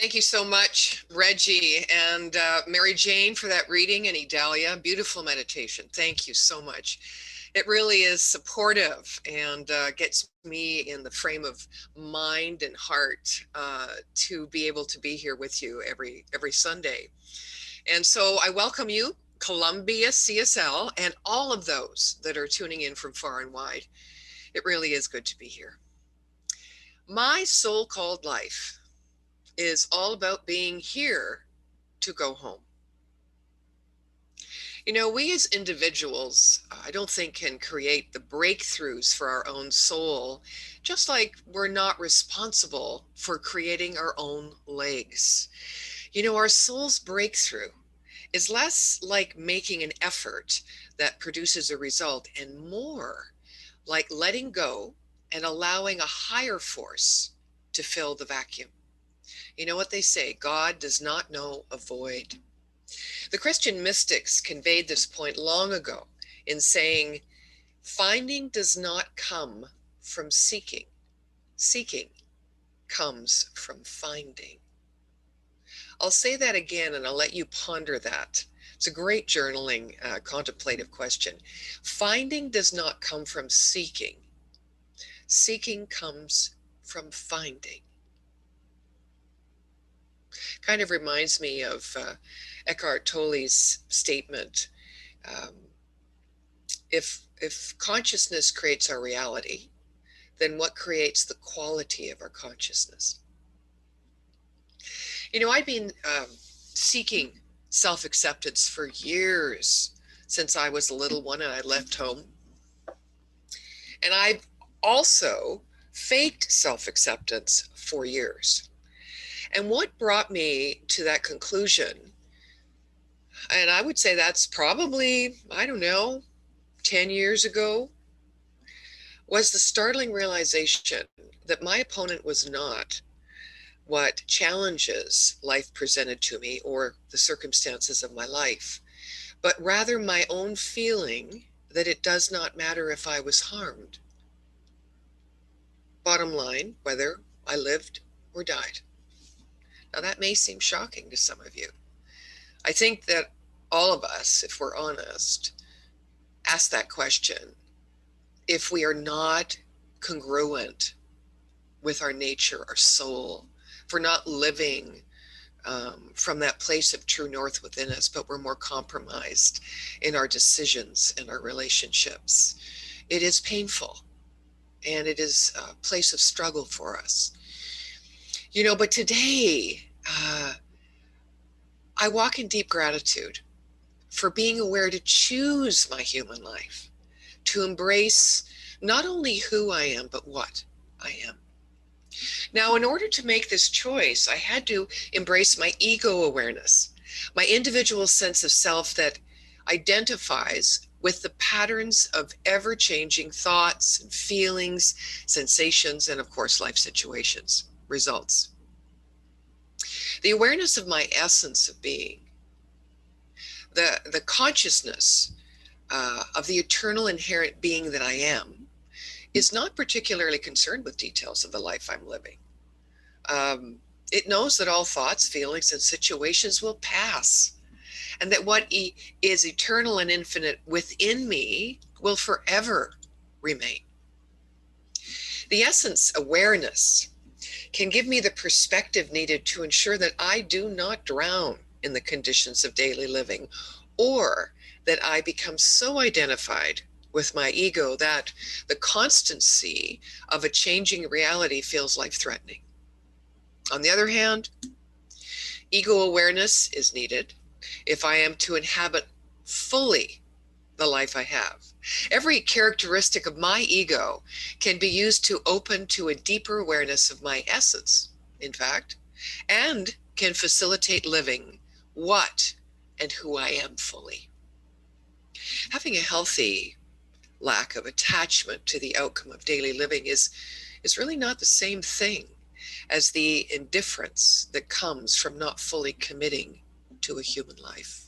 Thank you so much, Reggie and Mary Jane, for that reading, and Idalia. Beautiful meditation. Thank you so much. It really is supportive and gets me in the frame of mind and heart to be able to be here with you every Sunday. And so I welcome you, Columbia CSL, and all of those that are tuning in from far and wide. It really is good to be here. My soul-called life is all about being here to go home. You know, we as individuals, I don't think can create the breakthroughs for our own soul, just like we're not responsible for creating our own legs. You know, our soul's breakthrough is less like making an effort that produces a result and more like letting go and allowing a higher force to fill the vacuum. You know what they say, God does not know a void. The Christian mystics conveyed this point long ago in saying, finding does not come from seeking. Seeking comes from finding. I'll say that again and I'll let you ponder that. It's a great journaling, contemplative question. Finding does not come from seeking. Seeking comes from finding. Kind of reminds me of Eckhart Tolle's statement, if consciousness creates our reality, then what creates the quality of our consciousness? You know, I've been seeking self-acceptance for years, since I was a little one and I left home. And I've also faked self-acceptance for years. And what brought me to that conclusion, and I would say that's probably, I don't know, 10 years ago, was the startling realization that my opponent was not what challenges life presented to me or the circumstances of my life, but rather my own feeling that it does not matter if I was harmed. Bottom line, whether I lived or died. Now that may seem shocking to some of you. I think that all of us, if we're honest, ask that question if we are not congruent with our nature, our soul, if we're not living from that place of true north within us, but we're more compromised in our decisions and our relationships. It is painful and it is a place of struggle for us. You know, but today, I walk in deep gratitude for being aware to choose my human life, to embrace not only who I am, but what I am. Now, in order to make this choice, I had to embrace my ego awareness, my individual sense of self that identifies with the patterns of ever-changing thoughts and feelings, sensations, and of course, life situations, results. The awareness of my essence of being, the consciousness of the eternal inherent being that I am, is not particularly concerned with details of the life I'm living. It knows that all thoughts, feelings, and situations will pass, and that what is eternal and infinite within me will forever remain. The essence awareness can give me the perspective needed to ensure that I do not drown in the conditions of daily living, or that I become so identified with my ego that the constancy of a changing reality feels life-threatening. On the other hand, ego awareness is needed if I am to inhabit fully the life I have. Every characteristic of my ego can be used to open to a deeper awareness of my essence, in fact, and can facilitate living what and who I am fully. Having a healthy lack of attachment to the outcome of daily living is really not the same thing as the indifference that comes from not fully committing to a human life.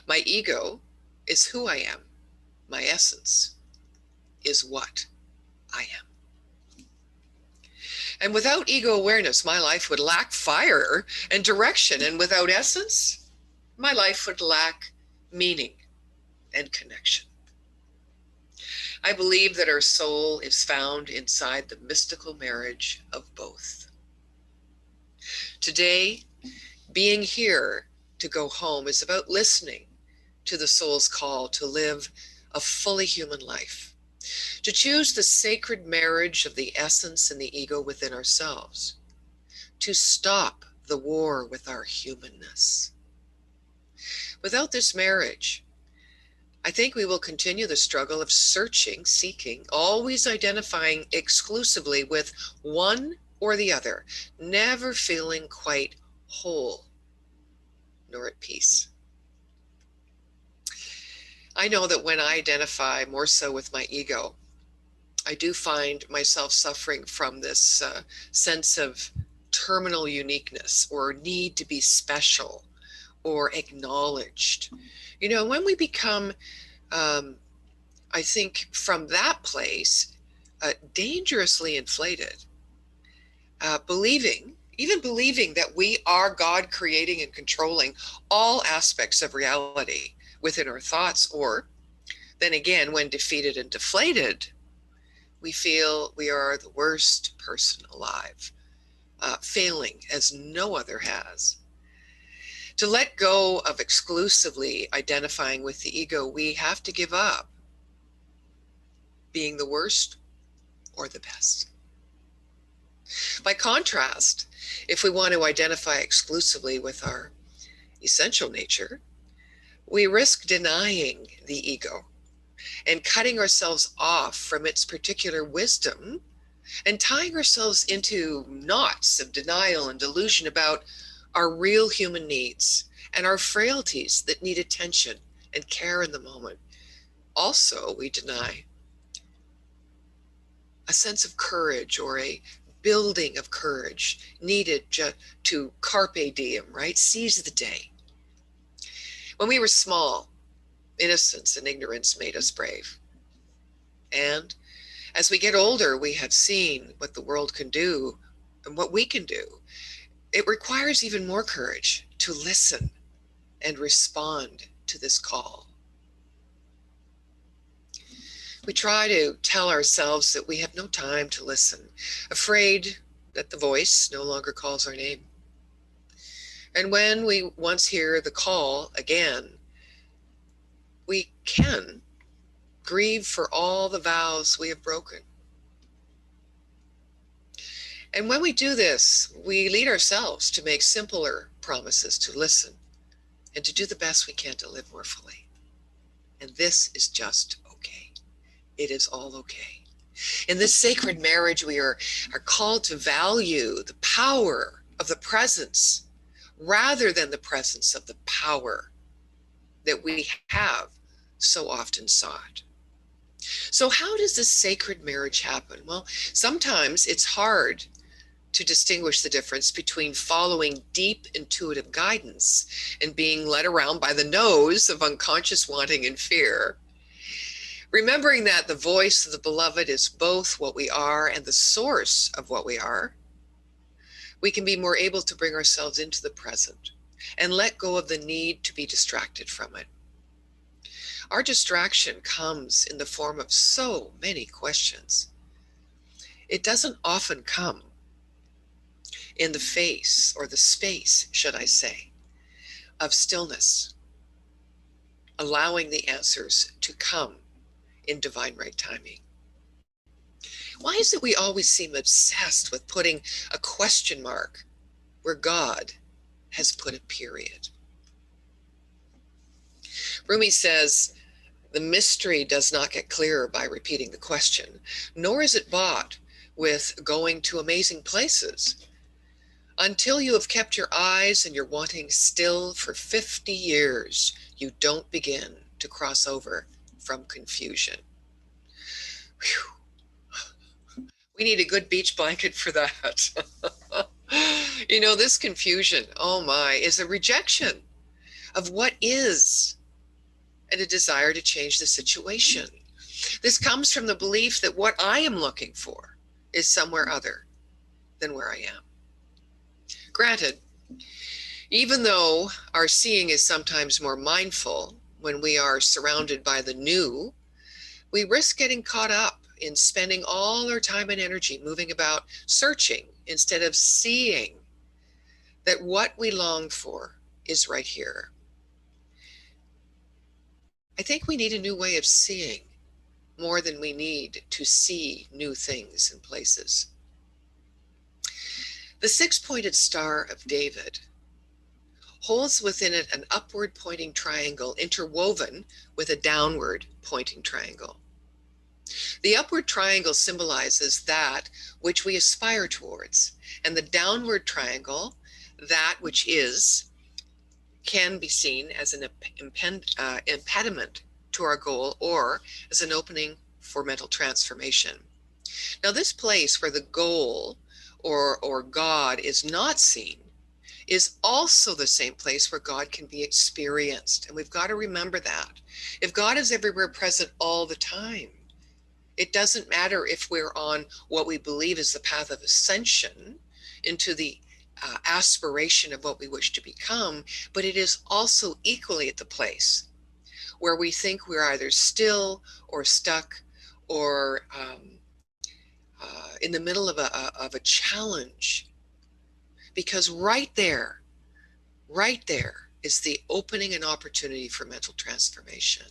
My ego is who I am. My essence is what I am. And without ego awareness, my life would lack fire and direction. And without essence, my life would lack meaning and connection. I believe that our soul is found inside the mystical marriage of both. Today, being here to go home is about listening to the soul's call to live a fully human life, to choose the sacred marriage of the essence and the ego within ourselves, to stop the war with our humanness. Without this marriage, I think we will continue the struggle of searching, seeking, always identifying exclusively with one or the other, never feeling quite whole nor at peace. I know that when I identify more so with my ego, I do find myself suffering from this sense of terminal uniqueness or need to be special or acknowledged. You know, when we become, I think from that place, dangerously inflated, even believing that we are God creating and controlling all aspects of reality within our thoughts, or then again, when defeated and deflated, we feel we are the worst person alive, failing as no other has. To let go of exclusively identifying with the ego, we have to give up being the worst or the best. By contrast, if we want to identify exclusively with our essential nature, we risk denying the ego and cutting ourselves off from its particular wisdom and tying ourselves into knots of denial and delusion about our real human needs and our frailties that need attention and care in the moment. Also, we deny a sense of courage or a building of courage needed to carpe diem, right? Seize the day. When we were small, innocence and ignorance made us brave. And as we get older, we have seen what the world can do and what we can do. It requires even more courage to listen and respond to this call. We try to tell ourselves that we have no time to listen, afraid that the voice no longer calls our name. And when we once hear the call again, we can grieve for all the vows we have broken. And when we do this, we lead ourselves to make simpler promises to listen and to do the best we can to live more fully. And this is just okay. It is all okay. In this sacred marriage, we are called to value the power of the presence rather than the presence of the power that we have so often sought. So how does this sacred marriage happen? Well, sometimes it's hard to distinguish the difference between following deep intuitive guidance and being led around by the nose of unconscious wanting and fear. Remembering that the voice of the beloved is both what we are and the source of what we are, we can be more able to bring ourselves into the present and let go of the need to be distracted from it. Our distraction comes in the form of so many questions. It doesn't often come in the face, or the space, should I say, of stillness, allowing the answers to come in divine right timing. Why is it we always seem obsessed with putting a question mark where God has put a period? Rumi says, the mystery does not get clearer by repeating the question, nor is it bought with going to amazing places. Until you have kept your eyes and your wanting still for 50 years, you don't begin to cross over from confusion. Whew. We need a good beach blanket for that. You know, this confusion, oh my, is a rejection of what is and a desire to change the situation. This comes from the belief that what I am looking for is somewhere other than where I am. Granted, even though our seeing is sometimes more mindful when we are surrounded by the new, we risk getting caught up in spending all our time and energy moving about searching instead of seeing that what we long for is right here. I think we need a new way of seeing more than we need to see new things and places. The six-pointed Star of David holds within it an upward pointing triangle interwoven with a downward pointing triangle. The upward triangle symbolizes that which we aspire towards, and the downward triangle, that which is, can be seen as an impediment to our goal or as an opening for mental transformation. Now, this place where the goal or God is not seen is also the same place where God can be experienced. And we've got to remember that. If God is everywhere present all the time, it doesn't matter if we're on what we believe is the path of ascension into the aspiration of what we wish to become, but it is also equally at the place where we think we're either still or stuck or in the middle of a challenge. Because right there is the opening and opportunity for mental transformation.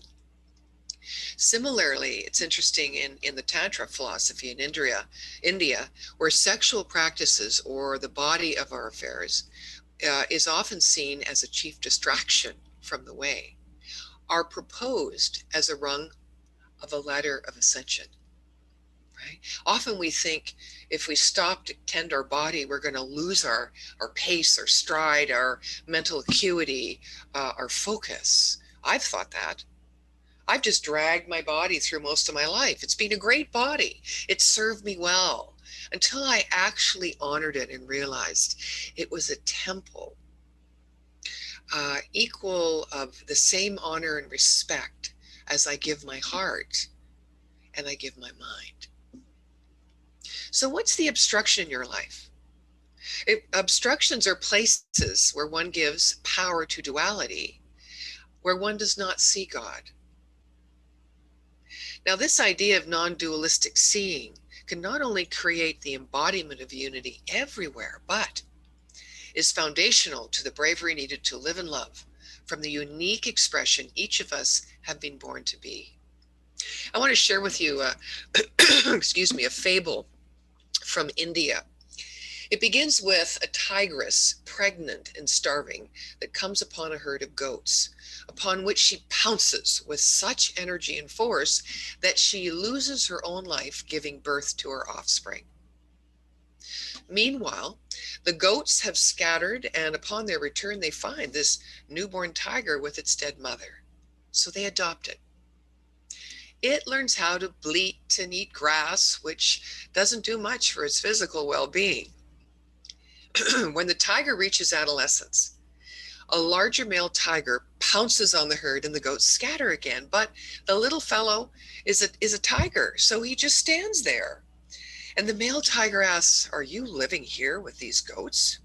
Similarly, it's interesting in the Tantra philosophy in India, where sexual practices or the body of our affairs is often seen as a chief distraction from the way, are proposed as a rung of a ladder of ascension. Right? Often we think if we stop to tend our body, we're going to lose our pace, our stride, our mental acuity, our focus. I've thought that. I've just dragged my body through most of my life. It's been a great body. It served me well until I actually honored it and realized it was a temple, equal of the same honor and respect as I give my heart and I give my mind. So what's the obstruction in your life? Obstructions are places where one gives power to duality, where one does not see God. Now, this idea of non-dualistic seeing can not only create the embodiment of unity everywhere, but is foundational to the bravery needed to live and love from the unique expression each of us have been born to be. I want to share with you, excuse me, a fable from India. It begins with a tigress, pregnant and starving, that comes upon a herd of goats, upon which she pounces with such energy and force that she loses her own life, giving birth to her offspring. Meanwhile, the goats have scattered, and upon their return, they find this newborn tiger with its dead mother. So they adopt it. It learns how to bleat and eat grass, which doesn't do much for its physical well-being. When the tiger reaches adolescence, a larger male tiger pounces on the herd and the goats scatter again. But the little fellow is a tiger, so he just stands there. And the male tiger asks, "Are you living here with these goats?"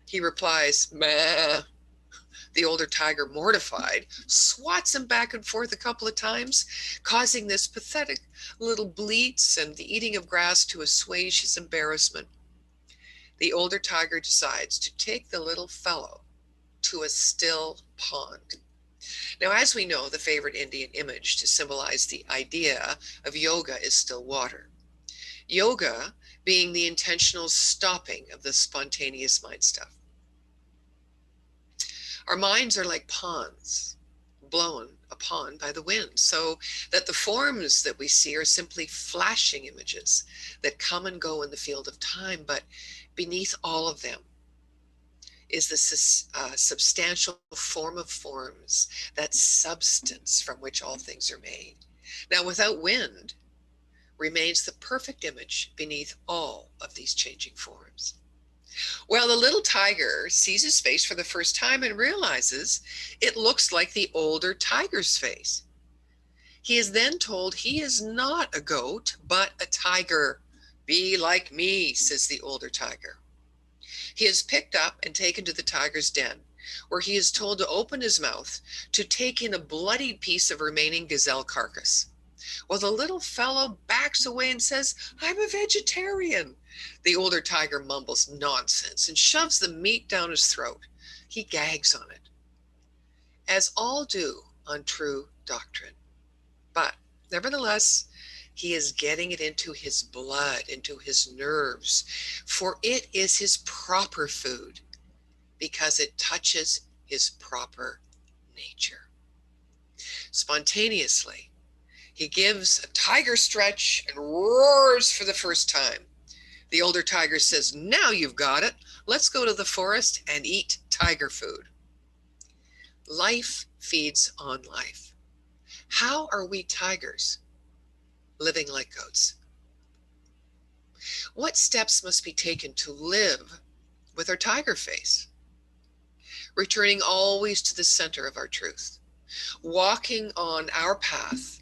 He replies, "Meh." The older tiger, mortified, swats him back and forth a couple of times, causing this pathetic little bleats and the eating of grass to assuage his embarrassment. The older tiger decides to take the little fellow to a still pond. Now, as we know, the favorite Indian image to symbolize the idea of yoga is still water. Yoga being the intentional stopping of the spontaneous mind stuff. Our minds are like ponds, blown upon by the wind, so that the forms that we see are simply flashing images that come and go in the field of time, but beneath all of them is the substantial form of forms, that substance from which all things are made. Now, without wind remains the perfect image beneath all of these changing forms. Well, the little tiger sees his face for the first time and realizes it looks like the older tiger's face. He is then told he is not a goat, but a tiger, Be like me, says the older tiger. He is picked up and taken to the tiger's den, where he is told to open his mouth to take in a bloodied piece of remaining gazelle carcass. Well, the little fellow backs away and says, I'm a vegetarian. The older tiger mumbles nonsense and shoves the meat down his throat. He gags on it, as all do on true doctrine. But nevertheless, he is getting it into his blood, into his nerves, for it is his proper food, because it touches his proper nature. Spontaneously, he gives a tiger stretch and roars for the first time. The older tiger says, now you've got it. Let's go to the forest and eat tiger food. Life feeds on life. How are we tigers living like goats? What steps must be taken to live with our tiger face? Returning always to the center of our truth, walking on our path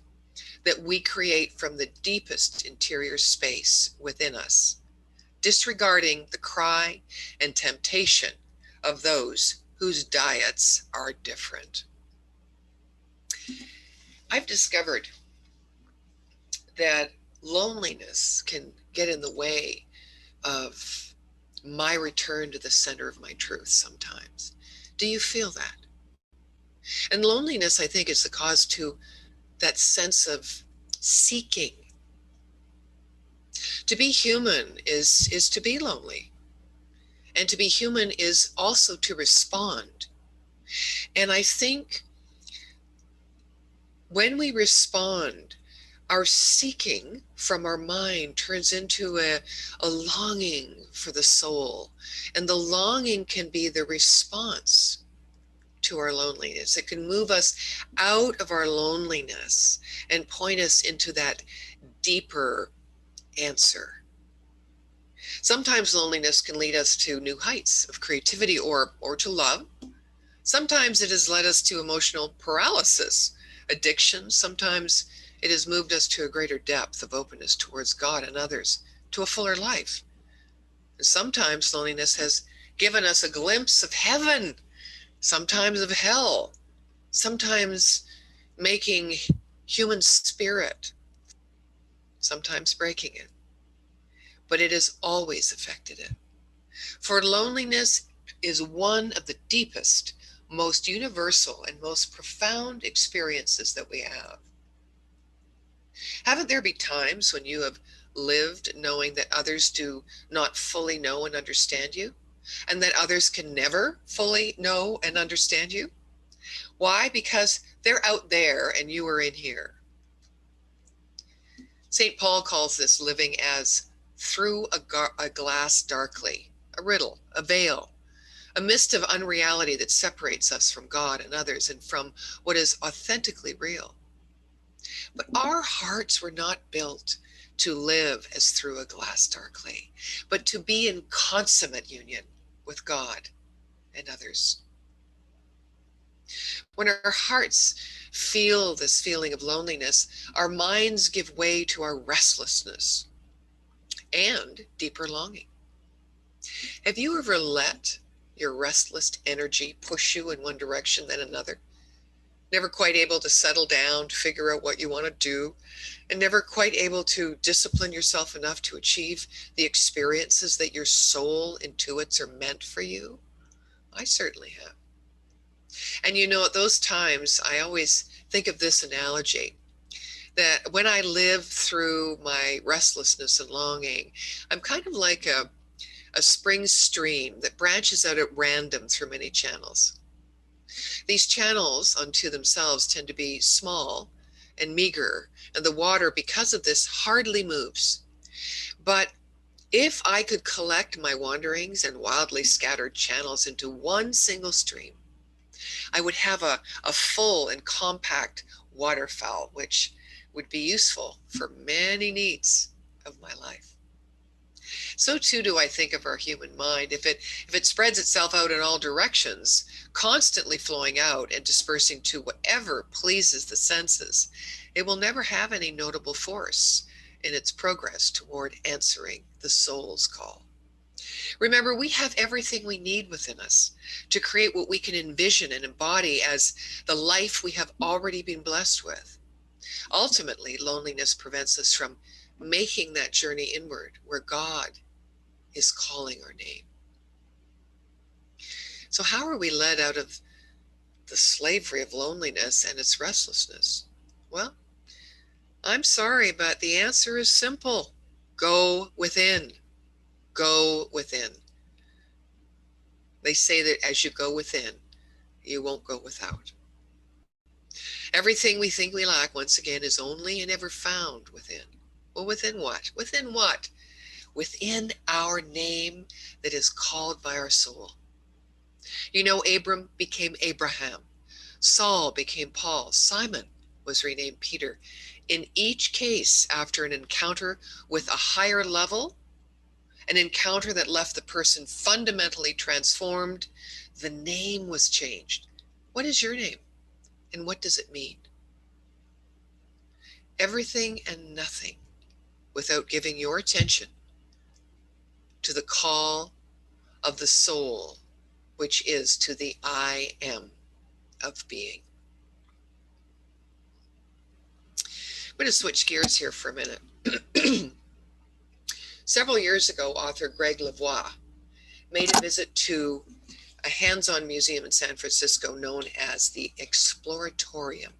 that we create from the deepest interior space within us, disregarding the cry and temptation of those whose diets are different. I've discovered that loneliness can get in the way of my return to the center of my truth sometimes. Do you feel that? And loneliness, I think, is the cause to that sense of seeking. To be human is to be lonely. And to be human is also to respond. And I think when we respond, our seeking from our mind turns into a longing for the soul. And the longing can be the response to our loneliness. It can move us out of our loneliness and point us into that deeper answer. Sometimes loneliness can lead us to new heights of creativity or to love. Sometimes it has led us to emotional paralysis, addiction. Sometimes it has moved us to a greater depth of openness towards God and others, to a fuller life. And sometimes loneliness has given us a glimpse of heaven, sometimes of hell, sometimes making human spirit, sometimes breaking it. But it has always affected it. For loneliness is one of the deepest, most universal, and most profound experiences that we have. Haven't there been times when you have lived knowing that others do not fully know and understand you, and that others can never fully know and understand you? Why? Because they're out there and you are in here. St. Paul calls this living as through a glass darkly, a riddle, a veil, a mist of unreality that separates us from God and others and from what is authentically real. But our hearts were not built to live as through a glass darkly, but to be in consummate union with God and others. When our hearts feel this feeling of loneliness, our minds give way to our restlessness and deeper longing. Have you ever let your restless energy push you in one direction then another? Never quite able to settle down, to figure out what you want to do, and never quite able to discipline yourself enough to achieve the experiences that your soul intuits are meant for you? I certainly have. And you know, at those times, I always think of this analogy, that when I live through my restlessness and longing, I'm kind of like a spring stream that branches out at random through many channels. These channels unto themselves tend to be small and meager, and the water, because of this, hardly moves. But if I could collect my wanderings and wildly scattered channels into one single stream, I would have a full and compact waterfowl, which would be useful for many needs of my life. So too do I think of our human mind. If it spreads itself out in all directions, constantly flowing out and dispersing to whatever pleases the senses, it will never have any notable force in its progress toward answering the soul's call. Remember, we have everything we need within us to create what we can envision and embody as the life we have already been blessed with. Ultimately, loneliness prevents us from making that journey inward where God is calling our name. So how are we led out of the slavery of loneliness and its restlessness? Well, I'm sorry, but the answer is simple. Go within. Go within. They say that as you go within, you won't go without. Everything we think we lack, once again, is only and ever found within. Well, within what? Within what? Within our name that is called by our soul. You know, Abram became Abraham. Saul became Paul. Simon was renamed Peter. In each case, after an encounter with a higher level, an encounter that left the person fundamentally transformed, the name was changed. What is your name? And what does it mean? Everything and nothing without giving your attention to the call of the soul, which is to the I am of being. I'm going to switch gears here for a minute. Several years ago, author Greg Lavoie made a visit to a hands-on museum in San Francisco known as the Exploratorium.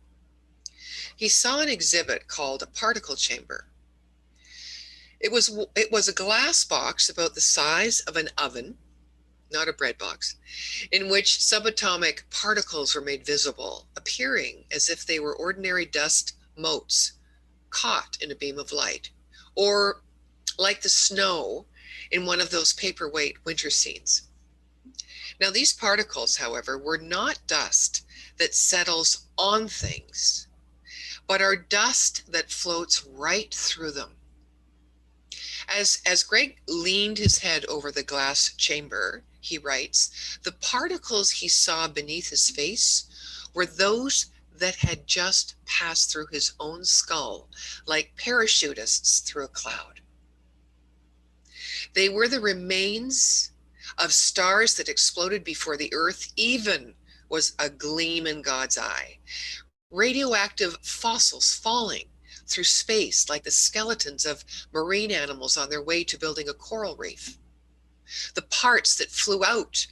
He saw an exhibit called a particle chamber. It was a glass box about the size of an oven, not a bread box, in which subatomic particles were made visible, appearing as if they were ordinary dust motes caught in a beam of light, or like the snow in one of those paperweight winter scenes. Now, these particles, however, were not dust that settles on things, but are dust that floats right through them. As Greg leaned his head over the glass chamber, he writes, the particles he saw beneath his face were those that had just passed through his own skull, like parachutists through a cloud. They were the remains of stars that exploded before the earth even was a gleam in God's eye. Radioactive fossils falling through space like the skeletons of marine animals on their way to building a coral reef. The parts that flew out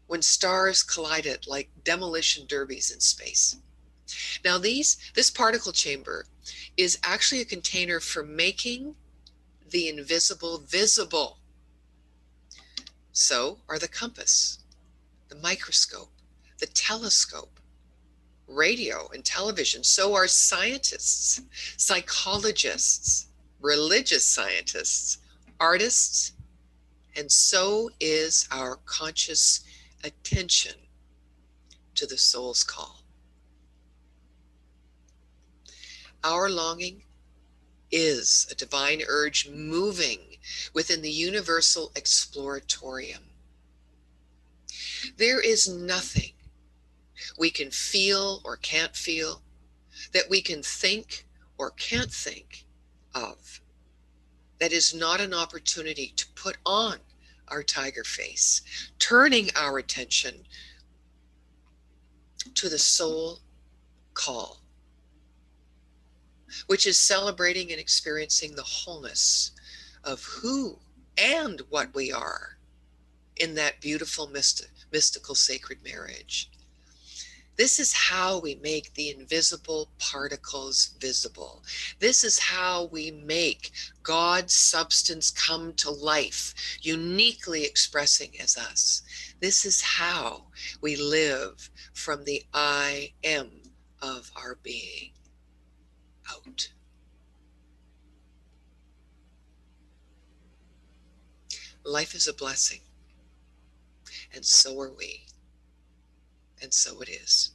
when stars collided like demolition derbies in space. Now this particle chamber is actually a container for making the invisible visible. So are the compass, the microscope, the telescope, radio and television. So are scientists, psychologists, religious scientists, artists, and so is our conscious attention to the soul's call. Our longing is a divine urge moving within the universal exploratorium. There is nothing we can feel or can't feel, that we can think or can't think of, that is not an opportunity to put on our tiger face, turning our attention to the soul call, which is celebrating and experiencing the wholeness of who and what we are in that beautiful mystical sacred marriage. This is how we make the invisible particles visible. This is how we make God's substance come to life, uniquely expressing as us. This is how we live from the I am of our being out. Life is a blessing, and so are we, and so it is.